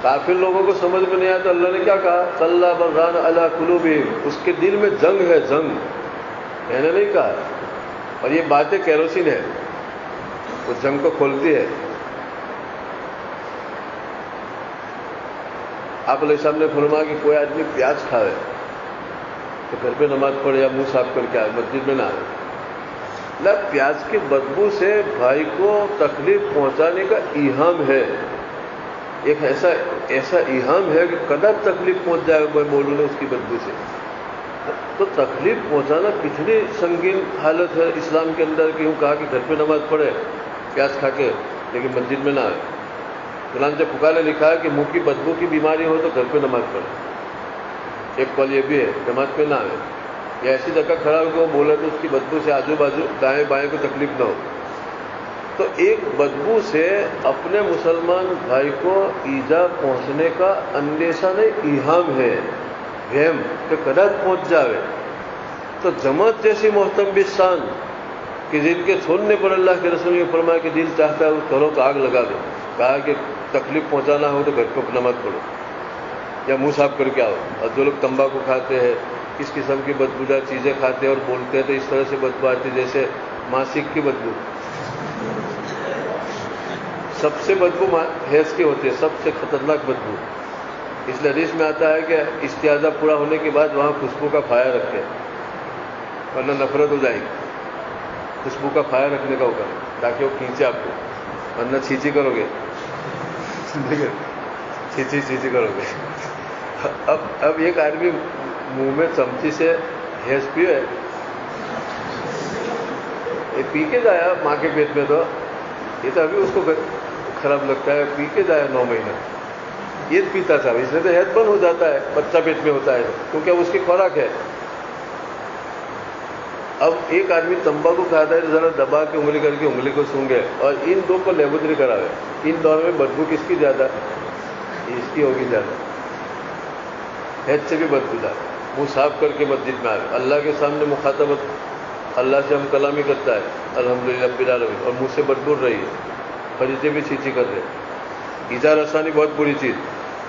S1: کافر لوگوں کو سمجھ میں نہیں آیا تو اللہ نے کیا کہا؟ کلا بران علی قلوبہم. اس کے دل میں جنگ ہے، جنگ. میں نے نہیں کہا. اور یہ باتیں کیروسین ہے، وہ جنگ کو کھولتی ہے. آپ علیہ السلام نے فرمایا کہ کوئی آدمی پیاز کھائے تو گھر پہ نماز پڑھے یا منہ صاف کر کے آئے، مسجد میں نہ آئے. پیاز کی بدبو سے بھائی کو تکلیف پہنچانے کا ایہام ہے. ایک ایسا ایہام ہے کہ قدر تکلیف پہنچ جائے گا بولوں نے اس کی بدبو سے. تو تکلیف پہنچانا کتنی سنگین حالت ہے اسلام کے اندر کہ یوں کہا کہ گھر پہ نماز پڑھے پیاز کھا کے لیکن مسجد میں نہ آئے. چنانچہ فقہا نے لکھا ہے کہ منہ کی بدبو کی بیماری ہو تو گھر پہ نماز پڑھے. ایک قول یہ بھی ہے نماز پہ نہ آئے یا ایسی جگہ کھڑا ہو کہ وہ بولے تو اس کی بدبو سے آجو بازو دائیں بائیں کو تکلیف نہ ہو. تو ایک بدبو سے اپنے مسلمان بھائی کو ایذا پہنچنے کا اندیشہ نہیں، ایہام ہے، وہم کہ قدر پہنچ جاوے. تو جماعت جیسی محتم بشان کہ جن کے چھوڑنے پر اللہ کے رسول نے فرمایا کہ دل چاہتا ہے وہ گھروں کو آگ لگا دو. کہا کہ تکلیف پہنچانا ہو تو گھر کو نماز پڑھو یا منہ صاف کر کے آؤ. اور جو لوگ تمباکو کھاتے ہیں، اس قسم کی بدبودار چیزیں کھاتے ہیں اور بولتے ہیں تو اس طرح سے بدبو آتی جیسے ماسک کی بدبو. سب سے بدبو حیض کی ہوتی ہے، سب سے خطرناک بدبو. اس لیے حدیث میں آتا ہے کہ استعاذہ پورا ہونے کے بعد وہاں خوشبو کا پھایا رکھے ورنہ نفرت ہو جائے گی. خوشبو کا پھایا رکھنے کا ہوگا تاکہ وہ کھینچے آپ کو، ورنہ چھینچی کرو گے، چھینچی کرو گے. اب ایک آدمی منہ میں چمچی سے حیض پیے، یہ پی کے جایا ماں کے پیٹ میں، تو یہ تو ابھی اس کو خراب لگتا ہے. پی کے جایا 9 مہینے یہ پیتا تھا، اس میں تو حیض بند ہو جاتا ہے، بچہ پیٹ میں ہوتا ہے کیونکہ اب اس کی خوراک ہے. اب ایک آدمی تمباکو کھاتا ہے تو ذرا دبا کے انگلی کر کے انگلی کو سونگے اور ان دو کو لیبوتری کراوے. ان دور میں بدبو کس کی زیادہ؟ اس کی ہوگی زیادہ. حیض سے بھی بدبودار. منہ صاف کر کے مسجد میں آئے، اللہ کے سامنے مخاطبت اللہ سے ہم کلامی کرتا ہے الحمدللہ رب العالمین اور منہ سے بدبو رہی ہے، فرشتے بھی چیچی کر رہے ہیں، ایذا رسانی بہت بری چیز،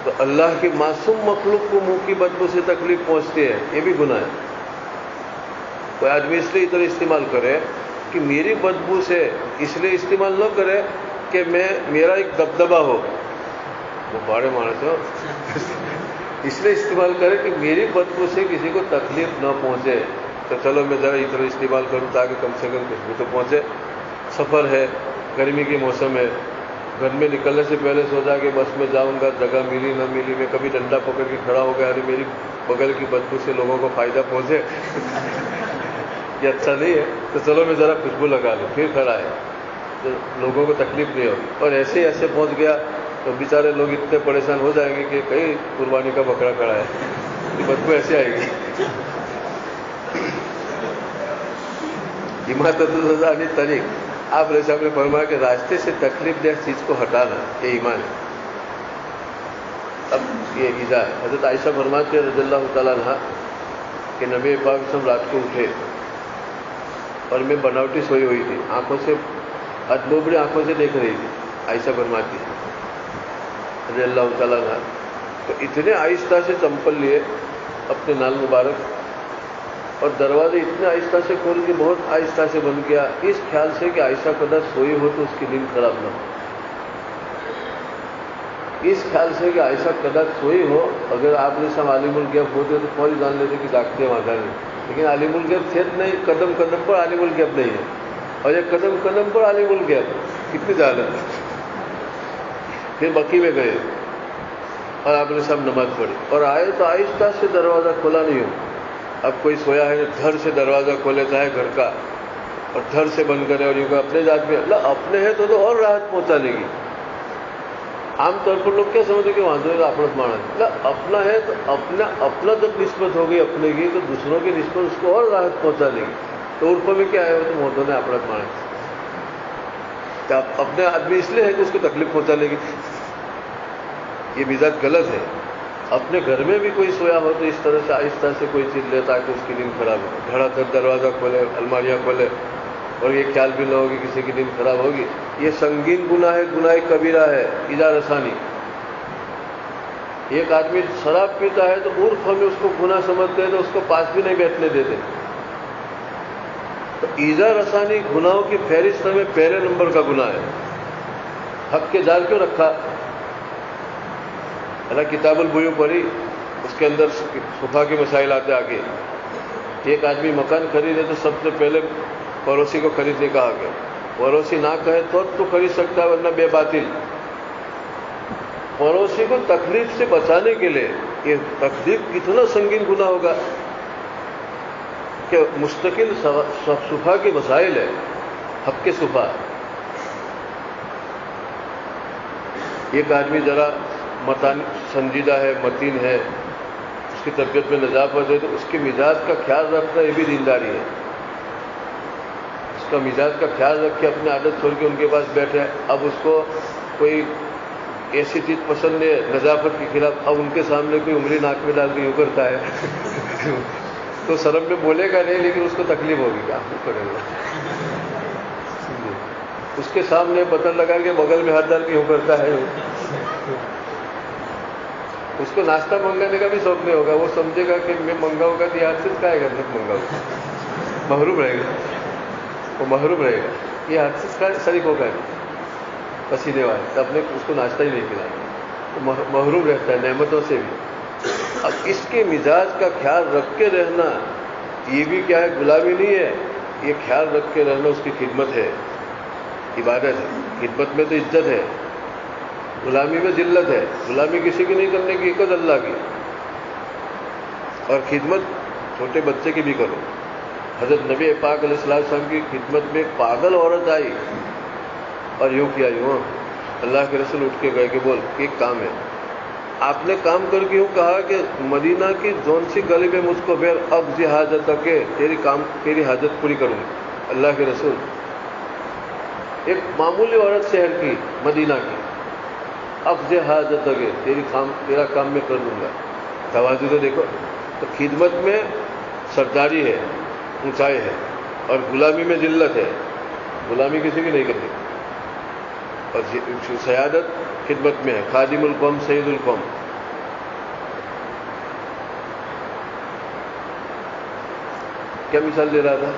S1: تو اللہ کی معصوم مخلوق کو منہ کی بدبو سے تکلیف پہنچتی ہے، یہ بھی گناہ ہے۔ کوئی آدمی اس لیے ادھر استعمال کرے کہ میری بدبو سے، اس لیے استعمال نہ کرے کہ میرا ایک دبدبہ ہو، وہ بڑے مانتے ہو، اس لیے استعمال کرے کہ میری بدبو سے کسی کو تکلیف نہ پہنچے، تو چلو میں ذرا ادھر استعمال کروں تاکہ کم سے کم خوشبو تو پہنچے۔ سفر ہے، گرمی کے موسم ہے، گھر میں نکلنے سے پہلے سوچا کہ بس میں جاؤں گا، جگہ ملی نہ ملی، میں کبھی ڈنڈا پکڑ کے کھڑا ہو گیا، ارے میری بغل کی بدبو سے لوگوں کو فائدہ پہنچے، یہ اچھا نہیں ہے، تو چلو میں ذرا خوشبو لگا لوں، پھر کھڑا ہے تو لوگوں کو تکلیف نہیں ہوگی۔ اور ایسے ایسے پہنچ گیا تو بیچارے لوگ اتنے پریشان ہو جائیں گے کہ کئی قربانی کا بکرا کھڑا ہے، یہ بدبو ایسے آئے گی۔ اماطۃ الرضا طریق، آپ علیہ السلام نے فرمایا کہ راستے سے تکلیف دہ چیز کو ہٹانا یہ ایمان ہے۔ اب یہ ایذا ہے۔ حضرت عائشہ فرماتے ہیں رضی اللہ تعالیٰ عنہ کہ نبی پاک صلی اللہ علیہ وسلم رات کو اٹھے اور میں بناوٹی سوئی ہوئی تھی، آنکھوں سے ادبوبڑی آنکھوں سے دیکھ رہی تھی، عائشہ فرماتی ہے رضی اللہ تعالیٰ عنہ، تو اتنے آہستہ سے چمپل لیے اپنے نال مبارک اور دروازے اتنے آہستہ سے کھول کے بہت آہستہ سے بند کیا، اس خیال سے کہ عائشہ قدر سوئی ہو تو اس کی نیند خراب نہ ہو، اس خیال سے کہ عائشہ قدر سوئی ہو، اگر آپ نے سب عالم الغیب ہوتے تو فوری جان لیتے کہ جاگتے وہاں نہیں، لیکن عالم الغیب تھے نہیں، قدم قدم پر عالم الغیب نہیں ہے، اور یہ قدم قدم پر عالم الغیب، کتنی جہالت۔ پھر بقی میں گئے اور آپ نے سب نماز پڑھی اور آئے تو آہستہ سے دروازہ کھولا نہیں ہو، اب کوئی سویا ہے دھڑ سے دروازہ کھولے چاہے گھر کا اور دھڑ سے بند کرے اور یوں کہ اپنے ذات میں اللہ اپنے ہے تو اور راحت پہنچا لے گی۔ عام طور پر لوگ کیا سمجھتے کہ وہاں جو اپنت مانا اللہ اپنا ہے تو اپنا جب نسبت ہوگی اپنے کی تو دوسروں کی نسبت اس کو اور راحت پہنچا لے گی، تو عرف میں کیا ہے وہ تو موتوں نے اپنت مانا کہ اپنے آدمی اس لیے ہے کہ اس کو تکلیف پہنچا لے گی، یہ مزاج غلط ہے۔ اپنے گھر میں بھی کوئی سویا ہو تو اس طرح سے آہستہ سے کوئی چیز لیتا ہے کہ اس کی نیند خراب ہو، دھڑا دھڑ دروازہ کھولے، الماریاں کھولے اور یہ خیال بھی نہ ہوگی کسی کی نیند خراب ہوگی، یہ سنگین گناہ ہے، گناہ کبیرہ ہے، ایذا رسانی۔ ایک آدمی شراب پیتا ہے تو عرف میں اس کو گناہ سمجھتے ہیں تو اس کو پاس بھی نہیں بیٹھنے دیتے، تو ایذا رسانی گناہوں کی فہرست میں پہلے نمبر کا گناہ ہے۔ حق کے جال کیوں رکھا؟ اللہ کتاب البیوع پڑھی، اس کے اندر صفا کے مسائل آتے آگے۔ ایک آدمی مکان خریدے تو سب سے پہلے پڑوسی کو خریدنے کہا گیا، پڑوسی نہ کہے تو خرید سکتا ہے ورنہ بے باطل۔ پڑوسی کو تکلیف سے بچانے کے لیے یہ تکلیف کتنا سنگین گناہ ہوگا کہ مستقل صفا کے مسائل ہے، حق کے صفا۔ ایک آدمی ذرا سنجیدہ ہے، متین ہے، اس کی طبیعت میں نظافت ہے تو اس کے مزاج کا خیال رکھنا یہ بھی دینداری ہے، اس کا مزاج کا خیال رکھ کے اپنے عادت چھوڑ کے ان کے پاس بیٹھے، اب اس کو کوئی ایسی چیز پسند ہے نظافت کے خلاف، اب ان کے سامنے کوئی انگلی ناک میں ڈال کے یوں کرتا ہے تو شرم میں بولے گا نہیں لیکن اس کو تکلیف ہوگی کہ آپ کرے گا، اس کے سامنے بٹن لگا کے بغل میں ہاتھ ڈال کے یوں کرتا ہے، اس کو ناشتہ منگانے کا بھی شوق نہیں ہوگا، وہ سمجھے گا کہ میں منگاؤں گا تو یہ ہاتھ سے کھائے گا، نہیں منگاؤں گا، محروم رہے گا، وہ محروم رہے گا، یہ ہاتھ سے شریک ہوگا پسینے والے، اپنے اس کو ناشتہ ہی نہیں کھلائے، تو محروم رہتا ہے نعمتوں سے بھی۔ اب اس کے مزاج کا خیال رکھ کے رہنا یہ بھی کیا ہے، غلامی نہیں ہے، یہ خیال رکھ کے رہنا اس کی خدمت ہے، عبادت ہے، خدمت میں تو عزت ہے، غلامی میں ذلت ہے، غلامی کسی کی نہیں کرنے کی، ایک اللہ کی، اور خدمت چھوٹے بچے کی بھی کرو۔ حضرت نبی پاک علیہ السلام کی خدمت میں ایک پاگل عورت آئی اور یوں کیا، یوں اللہ کے رسول اٹھ کے گئے کہ بول ایک کام ہے، آپ نے کام کر کے یوں کہا کہ مدینہ کی جون سی گلی میں مجھ کو پھر اقضی حاجت کے تیری حاجت پوری کروں گی۔ اللہ کے رسول ایک معمولی عورت شہر کی، مدینہ کی، اقضی حاجت کے تیرا کام میں کر دوں گا، توازن تو دیکھو، تو خدمت میں سرداری ہے، اونچائی ہے، اور غلامی میں ذلت ہے، غلامی کسی کی نہیں کرنی، اور سیادت خدمت میں ہے، خادم القوم سید القوم۔ کیا مثال دے رہا تھا؟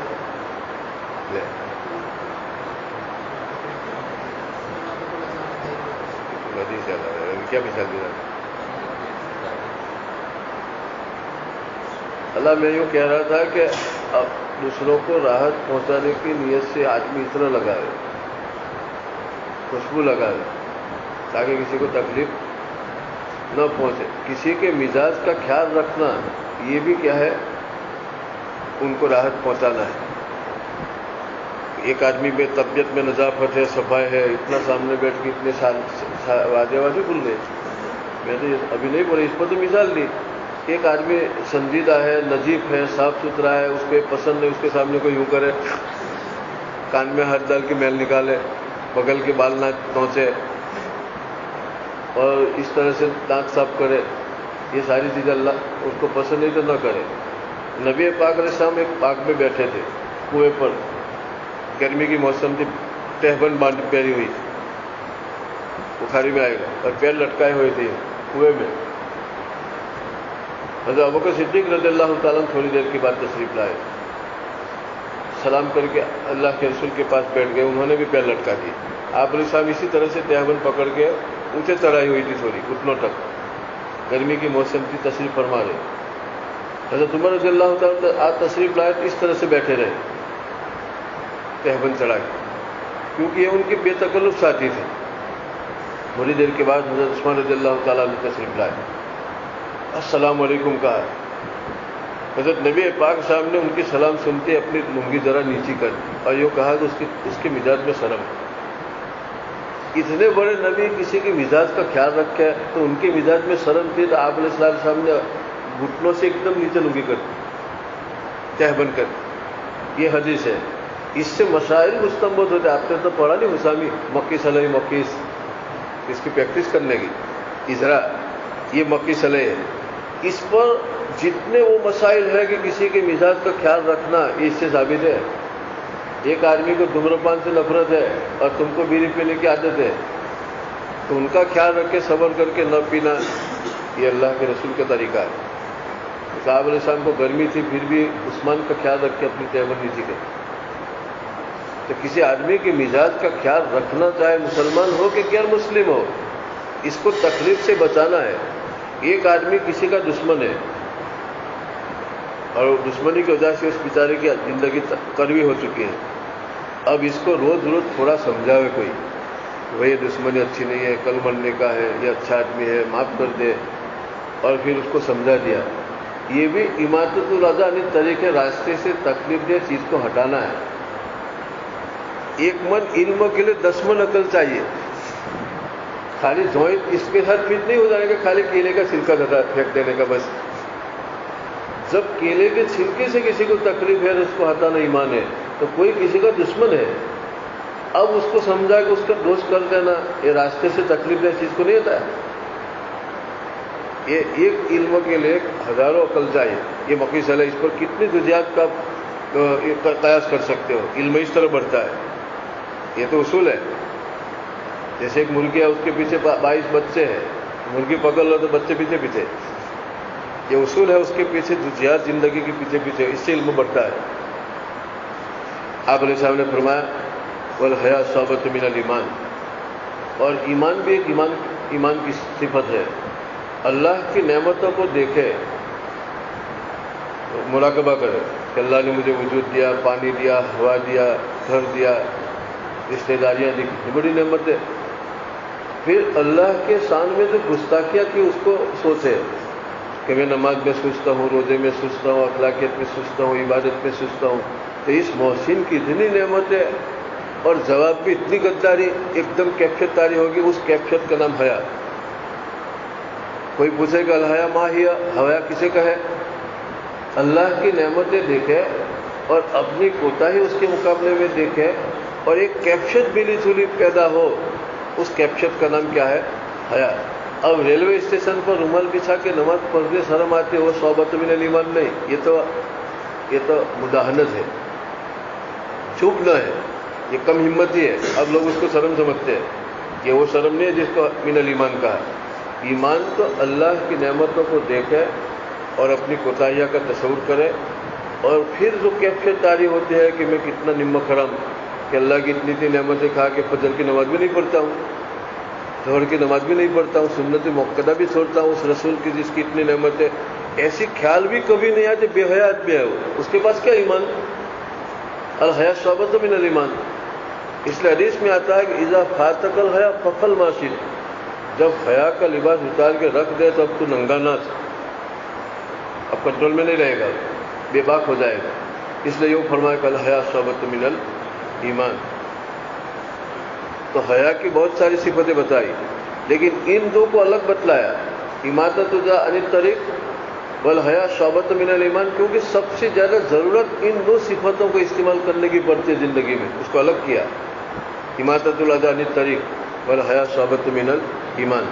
S1: کیا مثال دے رہا تھا؟ اللہ میں یوں کہہ رہا تھا کہ اب دوسروں کو راحت پہنچانے کی نیت سے آدمی اتنا لگائے، خوشبو لگائے تاکہ کسی کو تکلیف نہ پہنچے۔ کسی کے مزاج کا خیال رکھنا یہ بھی کیا ہے؟ ان کو راحت پہنچانا ہے۔ ایک آدمی میں طبیعت میں نظافت ہے، صفائی ہے، اتنا سامنے بیٹھ کے اتنے سال واضح بھول گئے، میں تو ابھی نہیں بولے، اس پر تو مثال دی۔ ایک آدمی سنجیدہ ہے، نظیف ہے، صاف ستھرا ہے، اس کو پسند نہیں اس کے سامنے کوئی یوں کرے، کان میں ہاتھ ڈال کے میل نکالے، بغل کے بال نہ نوچے اور اس طرح سے دانت صاف کرے، یہ ساری چیزیں اللہ اس کو پسند نہیں تو نہ کرے۔ نبی پاک علیہ السلام ایک پاک میں بیٹھے تھے کنویں پر، گرمی کی موسم تھی، تہبند باندھ پہنی ہوئی، بخاری میں آئے گا، اور پیر لٹکائے ہوئے تھے کنویں میں۔ حضرت ابوبکر صدیق رضی اللہ تعالیٰ تھوڑی دیر کے بعد تشریف لائے، سلام کر کے اللہ کے رسول کے پاس بیٹھ گئے، انہوں نے بھی پیر لٹکا دی۔ آپ علیہ السلام اسی طرح سے تہبند پکڑ کے اونچے چڑھائی ہوئی تھی تھوڑی گھٹنوں تک، گرمی کی موسم تھی، تشریف فرما رہے۔ حضرت عمر رضی اللہ تعالیٰ آج تشریف لائے تو اس طرح سے بیٹھے رہے تہبند چڑھا کے، کیونکہ یہ ان کے بے تکلف ساتھی تھے۔ تھوڑی دیر کے بعد حضرت عثمان رضی اللہ تعالیٰ نے تشریف لائے، السلام علیکم کہا۔ حضرت نبی پاک صاحب نے ان کی سلام سنتے اپنی لنگی ذرا نیچی کر دی اور یہ کہا کہ اس کے مزاج میں شرم ہے۔ اتنے بڑے نبی کسی کے مزاج کا خیال رکھے تو ان کے مزاج میں شرم تھی تو آپ علیہ السلام نے گھٹنوں سے ایک دم نیچے لنگی کر دی، تہبند کر دی۔ یہ حدیث ہے، اس سے مسائل مستنبط ہوتے۔ آپ نے تو پڑھا نہیں مسامی مکی صلاحی مکیس، اس کی پریکٹس کرنے کی اجرا، یہ مکی صلاح ہے۔ اس پر جتنے وہ مسائل ہیں کہ کسی کے مزاج کا خیال رکھنا، یہ اس سے ثابت ہے۔ ایک آدمی کو دھومرپان سے نفرت ہے اور تم کو بیڑی پینے کی عادت ہے تو ان کا خیال رکھ کے صبر کر کے نہ پینا، یہ اللہ کے رسول کا طریقہ ہے۔ صحابہ علیہ السلام کو گرمی تھی پھر بھی عثمان کا خیال رکھ کے اپنی تہبند نیچی کر۔ تو کسی آدمی کے مزاج کا خیال رکھنا، چاہے مسلمان ہو کہ غیر مسلم ہو، اس کو تکلیف سے بچانا ہے۔ ایک آدمی کسی کا دشمن ہے اور دشمنی کی وجہ سے اس بیچارے کی زندگی کڑوی ہو چکی ہے، اب اس کو روز روز تھوڑا سمجھاوے کوئی، بھائی یہ دشمنی اچھی نہیں ہے، کل مرنے کا ہے، یہ اچھا آدمی ہے، معاف کر دے، اور پھر اس کو سمجھا دیا، یہ بھی اماطۃ الاذی عن الطریق، راستے سے تکلیف دہ چیز کو ہٹانا ہے۔ ایک من علم کے لیے 10 من عقل چاہیے، خالی جوائنٹ اس کے ساتھ فٹ نہیں ہو جائے گا، خالی کیلے کا چھلکا پھینک دینے کا بس۔ جب کیلے کے چھلکے سے کسی کو تکلیف ہے اور اس کو ہٹانا ایمان ہے، تو کوئی کسی کا دشمن ہے، اب اس کو سمجھا کہ اس کا دوست کر دینا، یہ راستے سے تکلیف دہ چیز کو نہیں ہوتا ہے۔ یہ ایک علم کے لیے ہزاروں عقل چاہیے۔ یہ مکی صلاح، اس پر کتنی جزیات کا قیاس کر سکتے ہو، علم اس طرح بڑھتا ہے۔ یہ تو اصول ہے، جیسے ایک مرغی ہے، اس کے پیچھے 22 بچے ہیں، مرغی پکڑ لو تو بچے پیچھے پیچھے، یہ اصول ہے، اس کے پیچھے جزیات زندگی کے پیچھے پیچھے، اس سے علم بڑھتا ہے۔ آپ علیہ السلام نے فرمایا والحیا شعبۃ من الایمان، اور ایمان بھی ایک ایمان کی صفت ہے۔ اللہ کی نعمتوں کو دیکھے، مراقبہ کرے کہ اللہ نے مجھے وجود دیا، پانی دیا، ہوا دیا، گھر دیا، رشتہ داریاں دی، کتنی بڑی نعمت ہے۔ پھر اللہ کے شان میں جو گستاخیاں کی اس کو سوچے کہ میں نماز میں سست ہوں، روزے میں سست ہوں، اخلاقیت میں سست ہوں، عبادت میں سست ہوں، تو اس محسن کی اتنی نعمت ہے اور جواب بھی اتنی غداری، ایک دم کیفیت طاری ہوگی، اس کیفیت کا نام حیا۔ کوئی پوچھے گا الحیا ما ہی، حیا کسے کہے؟ اللہ کی نعمتیں دیکھے اور اپنی کوتاہی اس کے مقابلے میں دیکھے اور ایک کیفیت ملی جلی پیدا ہو، اس کیفیت کا نام کیا ہے؟ حیا۔ اب ریلوے اسٹیشن پر رومال بچھا کے نماز پڑھنے شرم آتی ہے، وہ شعبۃ من الایمان نہیں، یہ تو مداہنت ہے۔ چھپنا ہے، یہ کم ہمتی ہے. اب لوگ اس کو شرم سمجھتے ہیں. یہ وہ شرم نہیں ہے جس کو من الایمان کہا. ایمان تو اللہ کی نعمتوں کو دیکھے اور اپنی کوتاہیوں کا تصور کرے، اور پھر جو کیفیت طاری ہوتی ہے کہ میں کتنا نمک حرام، کہ اللہ کی اتنی نعمتیں کھا کے فجر کی نماز بھی نہیں پڑھتا ہوں، ظہر کی نماز بھی نہیں پڑھتا ہوں، سنت مؤکدہ بھی چھوڑتا ہوں اس رسول کی جس کی اتنی نعمتیں. ایسی خیال بھی کبھی نہیں آتے بے حیا آدمی ہے وہ، اس کے پاس کیا ایمان؟ الحیا شعبۃ من الایمان. اس لیے حدیث میں آتا ہے کہ اذا فاتک الحیا ففعل ما شئت. جب حیا کا لباس اتار کے رکھ دے تو اب تو ننگا ناچ، اب کنٹرول میں نہیں رہے گا، بے باک ہو جائے گا. اس لیے یہ فرمایا کہ الحیا شعبۃ من الایمان. تو حیا کی بہت ساری صفتیں بتائی، لیکن ان دو کو الگ بتلایا، اماطۃ الأذى عن الطریق والحیا شعبۃ من الایمان، کیونکہ سب سے زیادہ ضرورت ان دو صفتوں کو استعمال کرنے کی پڑتی ہے زندگی میں. اس کو الگ کیا، اماطۃ الأذى عن الطریق والحیا شعبۃ من الایمان.